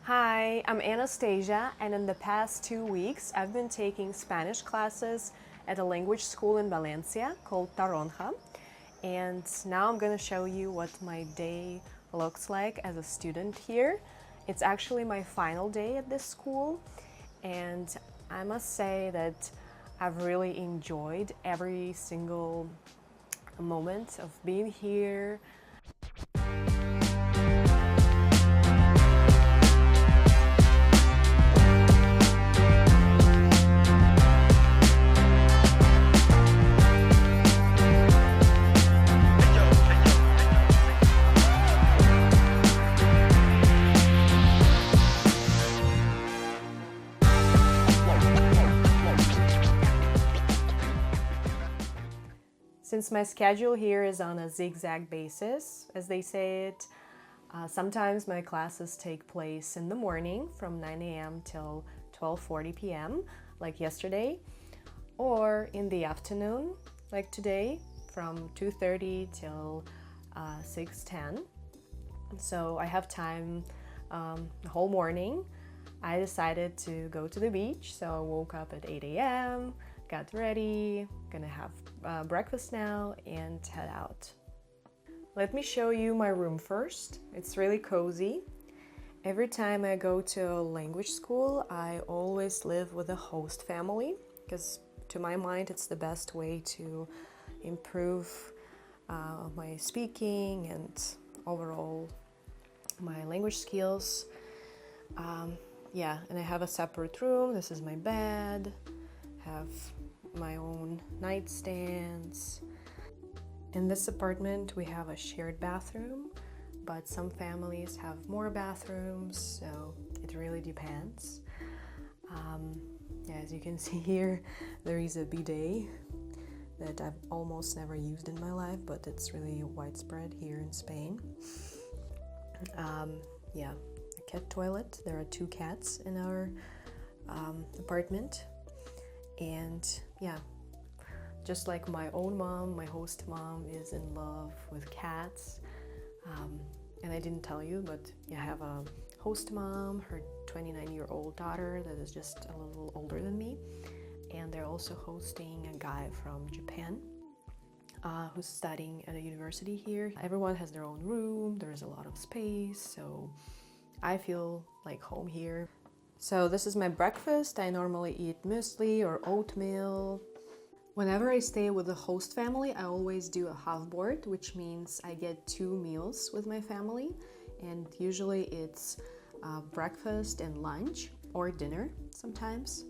Hi, I'm Anastasiia, and in the past 2 weeks I've been taking Spanish classes at a language school in Valencia called Taronja. And now I'm going to show you what my day looks like as a student here. It's actually my final day at this school, and I must say that I've really enjoyed every single moment of being here. Since my schedule here is on a zigzag basis, as they say it, sometimes my classes take place in the morning from 9 a.m. till 12:40 p.m. like yesterday, or in the afternoon like today from 2:30 till 6:10. So I have time the whole morning. I decided to go to the beach, so I woke up at 8 a.m., got ready, gonna have breakfast now and head out. Let me show you my room first. It's really cozy. Every time I go to a language school, I always live with a host family because to my mind it's the best way to improve my speaking and overall my language skills. And I have a separate room. This is my bed, have my own nightstands. In this apartment we have a shared bathroom, but some families have more bathrooms, so it really depends. As you can see here, there is a bidet that I've almost never used in my life, but it's really widespread here in Spain. A cat toilet. There are 2 cats in our apartment. And just like my own mom, my host mom is in love with cats. And I didn't tell you, but I have a host mom, her 29-year-old daughter that is just a little older than me. And they're also hosting a guy from Japan who's studying at a university here. Everyone has their own room, there's a lot of space, so I feel like home here. So this is my breakfast. I normally eat muesli or oatmeal. Whenever I stay with the host family, I always do a half board, which means I get 2 meals with my family, and usually it's breakfast and lunch or dinner sometimes.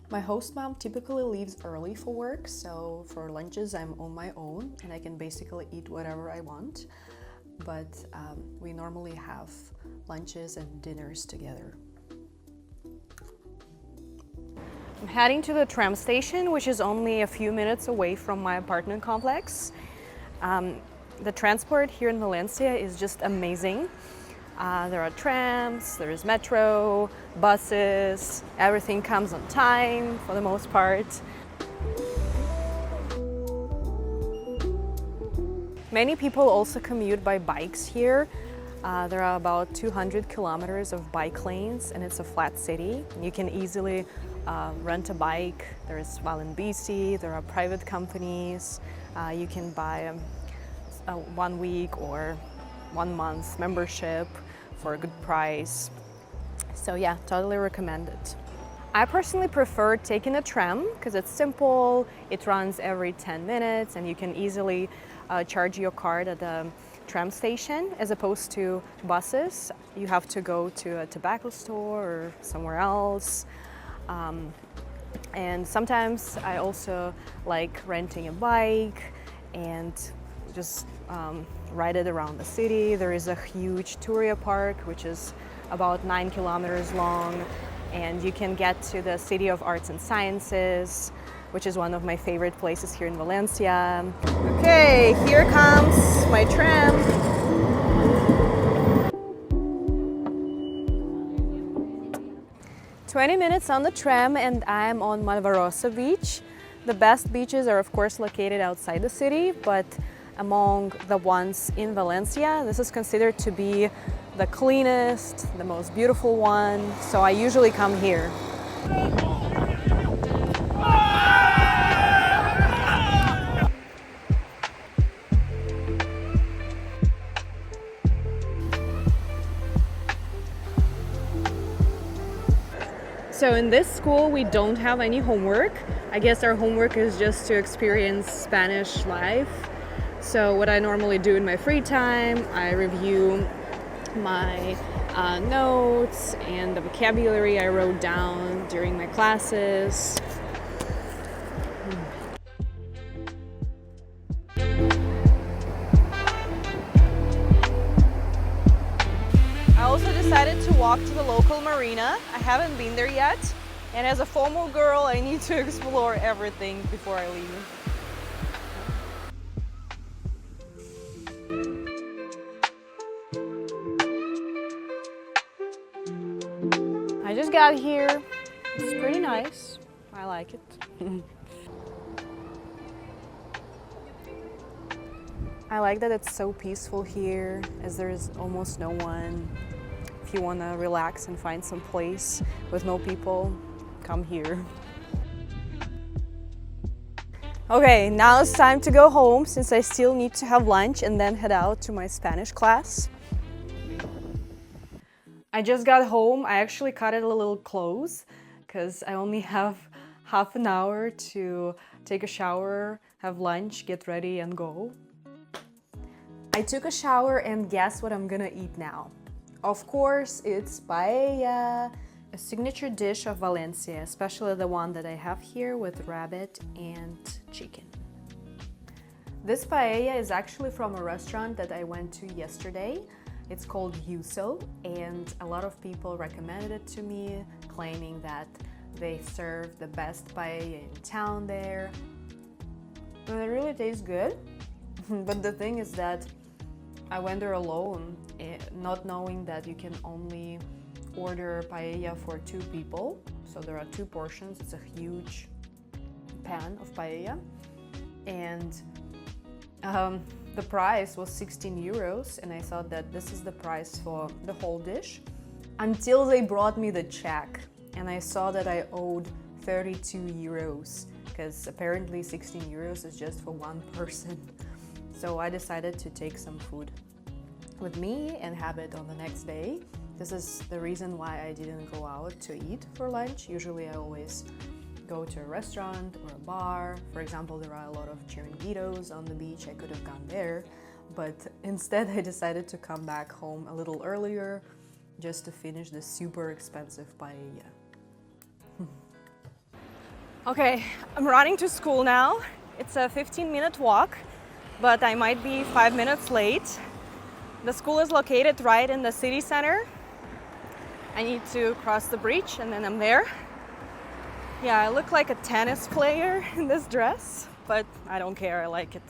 My host mom typically leaves early for work, so for lunches I'm on my own and I can basically eat whatever I want, but we normally have lunches and dinners together. I'm heading to the tram station, which is only a few minutes away from my apartment complex. The transport here in Valencia is just amazing. There are trams, there's metro, buses, everything comes on time for the most part. Many people also commute by bikes here. There are about 200 kilometers of bike lanes and it's a flat city. You can easily rent a bike. There's Valencian, there are private companies. You can buy a 1 week or 1 month membership for a good price. So yeah, totally recommend it. I personally prefer taking a tram because it's simple, it runs every 10 minutes and you can easily charge your card at the tram station as opposed to buses. You have to go to a tobacco store or somewhere else. And sometimes I also like renting a bike and just ride it around the city. There is a huge Turia park, which is about 9 kilometers long, and you can get to the City of Arts and Sciences, which is one of my favorite places here in Valencia. Okay, here comes my tram. "20 minutes on the tram and I'm on Malvarossa beach. The best beaches are of course located outside the city, but among the ones in Valencia, this is considered to be the cleanest, the most beautiful one, so I usually come here. So in this school we don't have any homework. I guess our homework is just to experience Spanish life. So what I normally do in my free time, I review my notes and the vocabulary I wrote down during my classes. I also decided to walk to the local Marina. I haven't been there yet, and as a FOMO girl, I need to explore everything before I leave. I just got here. It's pretty nice. I like it. I like that it's so peaceful here, as there's almost no one. If you want to relax and find some place with no people, come here. Okay, now it's time to go home since I still need to have lunch and then head out to my Spanish class. I just got home. I actually cut it a little close because I only have half an hour to take a shower, have lunch, get ready and go. I took a shower and guess what I'm gonna eat now? Of course, it's paella, a signature dish of Valencia, especially the one that I have here with rabbit and chicken. This paella is actually from a restaurant that I went to yesterday. It's called Yuso, and a lot of people recommended it to me, claiming that they serve the best paella in town there. And it really tastes good, but the thing is that I went there alone, not knowing that you can only order paella for 2 people. So there are 2 portions. It's a huge pan of paella. And the price was 16 euros, and I thought that this is the price for the whole dish. Until they brought me the check, and I saw that I owed 32 euros, because apparently 16 euros is just for 1 person. So I decided to take some food with me and have it on the next day. This is the reason why I didn't go out to eat for lunch. Usually I always go to a restaurant or a bar. For example, there are a lot of chiringuitos on the beach. I could have gone there, but instead I decided to come back home a little earlier just to finish this super expensive paella. Okay, I'm running to school now. It's a 15-minute walk, but I might be 5 minutes late. The school is located right in the city center. I need to cross the bridge and then I'm there. Yeah, I look like a tennis player in this dress, but I don't care, I like it.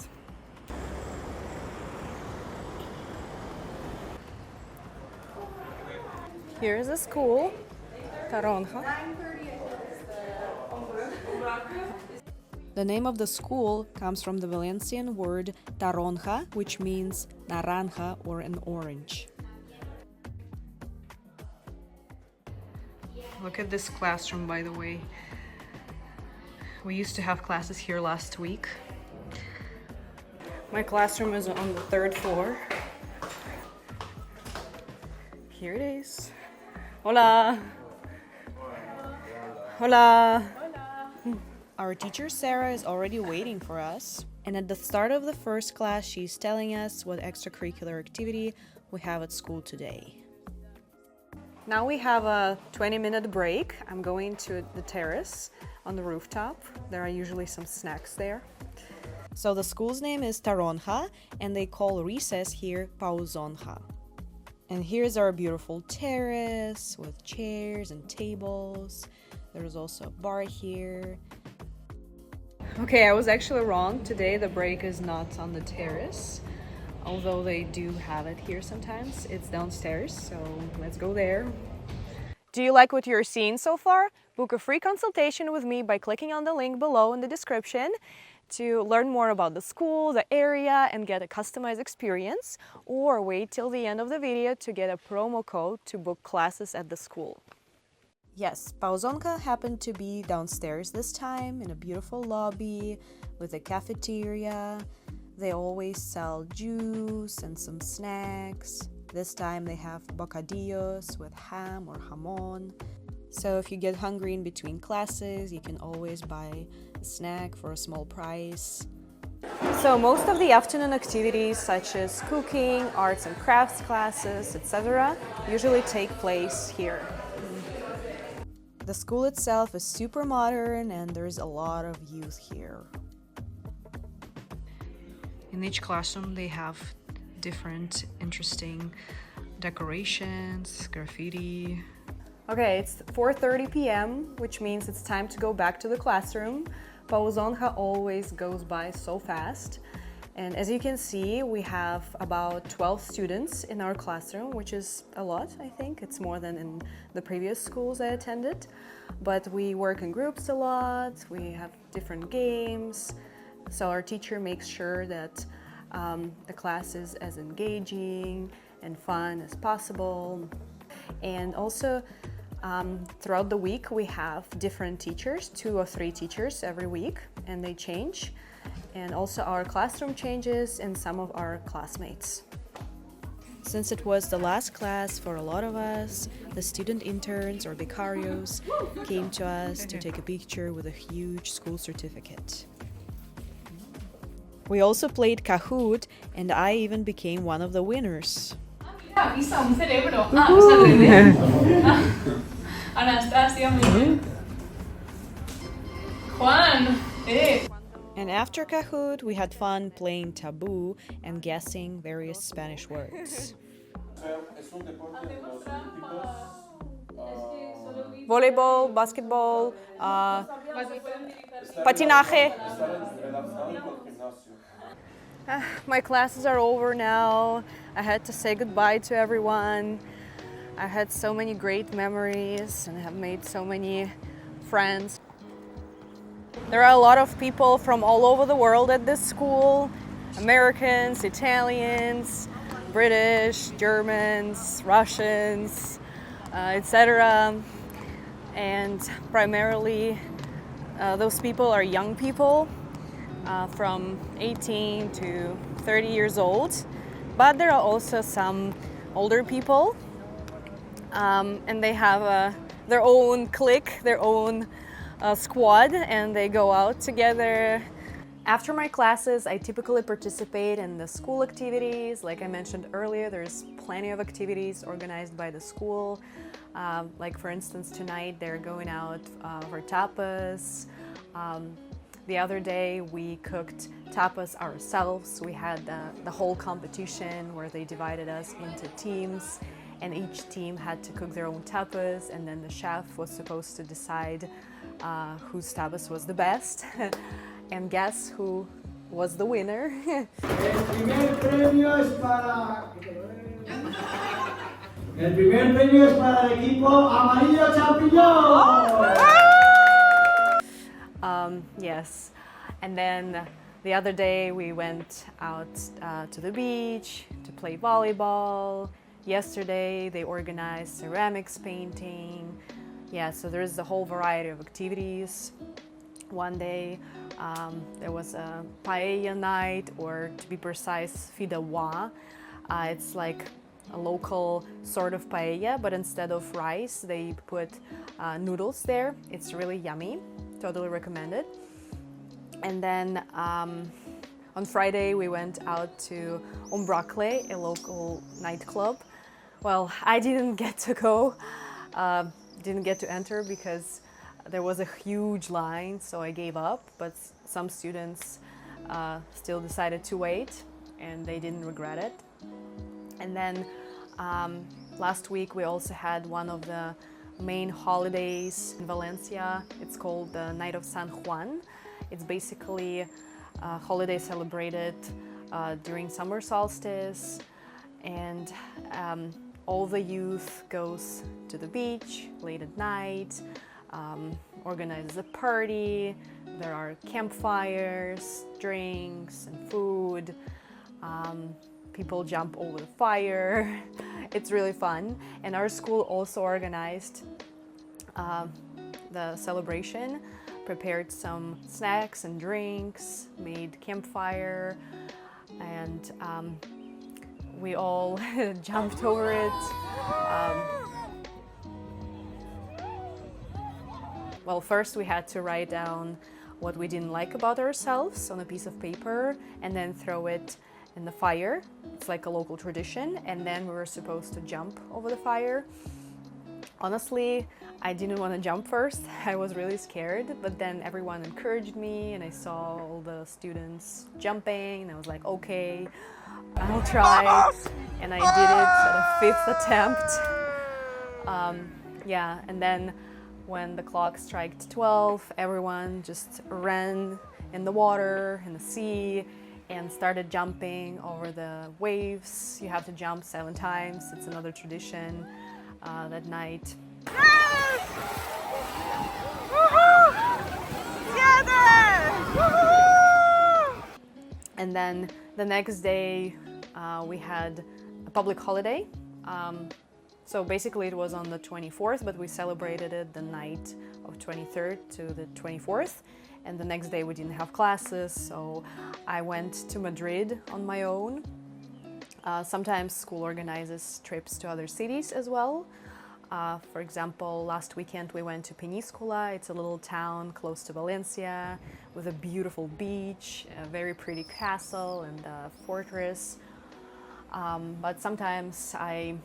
Here is the school, Taronja. The name of the school comes from the Valencian word Taronja, which means naranja or an orange. Look at this classroom, by the way. We used to have classes here last week. My classroom is on the 3rd floor. Here it is. Hola! Hola! Our teacher Sarah is already waiting for us, and at the start of the first class she's telling us what extracurricular activity we have at school today. Now we have a 20-minute break. I'm going to the terrace on the rooftop. There are usually some snacks there. So the school's name is Taronja, and they call recess here Pausonja. And here's our beautiful terrace with chairs and tables. There's also a bar here. Okay, I was actually wrong. Today the break is not on the terrace, although they do have it here sometimes. It's downstairs, so let's go there. Do you like what you're seeing so far? Book a free consultation with me by clicking on the link below in the description. to learn more about the school, the area, and get a customized experience, or wait till the end of the video to get a promo code to book classes at the school. Yes, Pausonja happened to be downstairs this time in a beautiful lobby with a cafeteria. They always sell juice and some snacks. This time they have bocadillos with ham or jamon. So if you get hungry in between classes, you can always buy a snack for a small price. So most of the afternoon activities such as cooking, arts and crafts classes, etc. usually take place here. The school itself is super modern and there's a lot of youth here. In each classroom they have different interesting decorations, graffiti. Okay, it's 4:30 p.m., which means it's time to go back to the classroom. Pausonja always goes by so fast. And as you can see, we have about 12 students in our classroom, which is a lot, I think. It's more than in the previous schools I attended. But we work in groups a lot, we have different games. So our teacher makes sure that the class is as engaging and fun as possible. And also, throughout the week, we have different teachers, 2 or 3 teachers every week, and they change. And also our classroom changes and some of our classmates. Since it was the last class for a lot of us, the student interns or becarios came to us to take a picture with a huge school certificate. We also played Kahoot, and I even became one of the winners. Anastasiia, Juan, And after Kahoot, we had fun playing Taboo and guessing various Spanish words. Voleibol, basketball, patinaje. My classes are over now. I had to say goodbye to everyone. I had so many great memories and have made so many friends. There are a lot of people from all over the world at this school. Americans, Italians, British, Germans, Russians, etc. And primarily those people are young people from 18 to 30 years old. But there are also some older people and they have their own clique, their own squad, and they go out together. After my classes, I typically participate in the school activities. Like I mentioned earlier, there's plenty of activities organized by the school. Like for instance, tonight they're going out for tapas. The other day we cooked tapas ourselves. We had the whole competition where they divided us into teams, and each team had to cook their own tapas, and then the chef was supposed to decide whose tapas was the best. And guess who was the winner? El primer premio es para el equipo Amarillo Champiñón. Yes, and then the other day we went out to the beach to play volleyball. Yesterday they organized ceramics painting. Yeah, so there's a whole variety of activities. One day there was a paella night, or to be precise, fideuà. It's like a local sort of paella, but instead of rice, they put noodles there. It's really yummy, totally recommended. And then on Friday, we went out to Umbracle, a local nightclub. Well, I didn't get to go, didn't get to enter because there was a huge line, so I gave up, but some students still decided to wait, and they didn't regret it. And then last week we also had one of the main holidays in Valencia. It's called the Night of San Juan. It's basically a holiday celebrated during summer solstice, and all the youth goes to the beach late at night, organizes a party, there are campfires, drinks, and food. People jump over the fire. It's really fun. And our school also organized the celebration, prepared some snacks and drinks, made campfire, and we all jumped over it. Well, first we had to write down what we didn't like about ourselves on a piece of paper and then throw it in the fire. It's like a local tradition, and then we were supposed to jump over the fire. Honestly, I didn't want to jump first. I was really scared, but then everyone encouraged me and I saw all the students jumping and I was like, okay, I'll try. And I did it at a 5th attempt. Yeah, and then when the clock struck 12, everyone just ran in the water, in the sea, and started jumping over the waves. You have to jump 7 times. It's another tradition that night. And then the next day we had a public holiday. So basically it was on the 24th, but we celebrated it the night of 23rd to the 24th. And the next day we didn't have classes, so I went to Madrid on my own. Sometimes school organizes trips to other cities as well. For example, last weekend we went to Peñiscola. It's a little town close to Valencia with a beautiful beach, a very pretty castle and a fortress. But sometimes I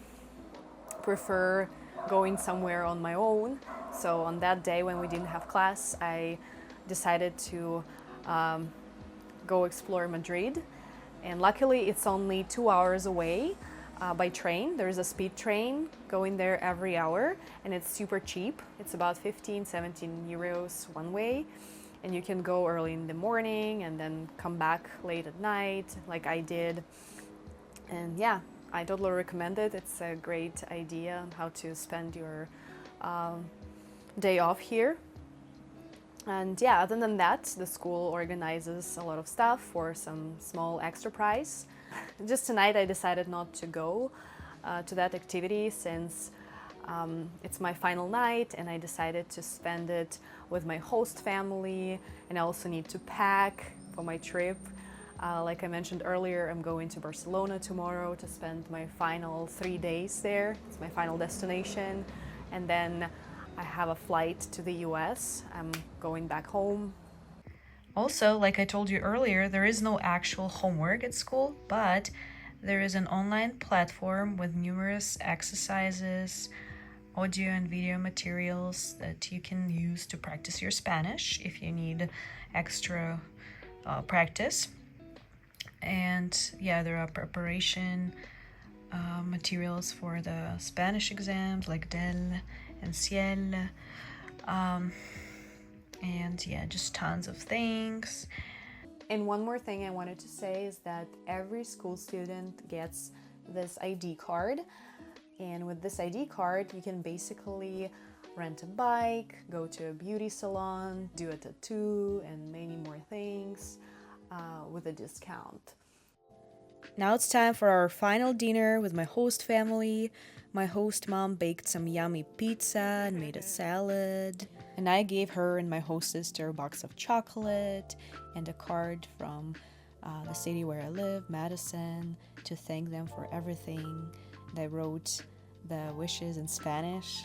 prefer going somewhere on my own. So on that day when we didn't have class, I decided to go explore Madrid. And luckily it's only 2 hours away by train. There is a speed train going there every hour and it's super cheap. It's about 15-17 euros one way, and you can go early in the morning and then come back late at night like I did. And yeah, I totally recommend it. It's a great idea on how to spend your day off here. And yeah, other than that, the school organizes a lot of stuff for some small extra prize. Just tonight I decided not to go to that activity since it's my final night and I decided to spend it with my host family, and I also need to pack for my trip. Like I mentioned earlier, I'm going to Barcelona tomorrow to spend my final 3 days there. It's my final destination. And then I have a flight to the US. I'm going back home. Also, like I told you earlier, there is no actual homework at school, but there is an online platform with numerous exercises, audio and video materials that you can use to practice your Spanish if you need extra practice. And yeah, there are preparation materials for the Spanish exams like Del and Ciel, and yeah, just tons of things. And one more thing I wanted to say is that every school student gets this ID card, and with this ID card you can basically rent a bike, go to a beauty salon, do a tattoo, and many more things with a discount. Now it's time for our final dinner with my host family. My host mom baked some yummy pizza and made a salad. And I gave her and my host sister a box of chocolate and a card from the city where I live, Madison, to thank them for everything. And I wrote the wishes in Spanish.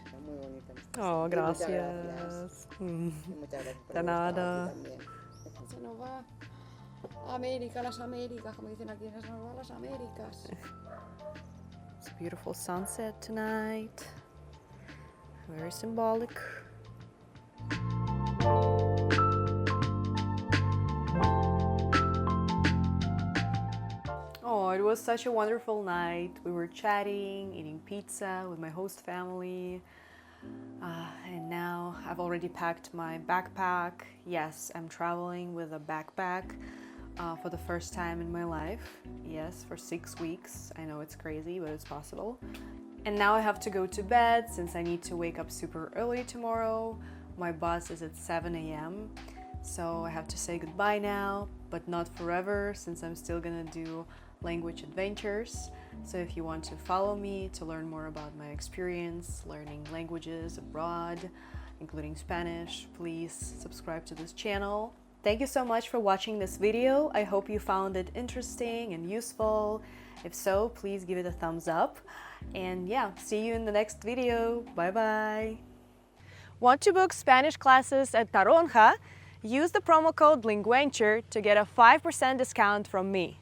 Oh, gracias. De nada. América, las Américas, como dicen aquí en las Américas. It's a beautiful sunset tonight. Very symbolic. Oh, it was such a wonderful night. We were chatting, eating pizza with my host family. And now I've already packed my backpack. Yes, I'm traveling with a backpack for the first time in my life. Yes, for 6 weeks. I know it's crazy, but it's possible. And now I have to go to bed since I need to wake up super early tomorrow. My bus is at 7 a.m. So I have to say goodbye now, but not forever, since I'm still gonna do language adventures. So if you want to follow me to learn more about my experience learning languages abroad, including Spanish, please subscribe to this channel. Thank you so much for watching this video. I hope you found it interesting and useful. If so, please give it a thumbs up. And yeah, see you in the next video. Bye bye. Want to book Spanish classes at Taronja? Use the promo code Linguenture to get a 5% discount from me.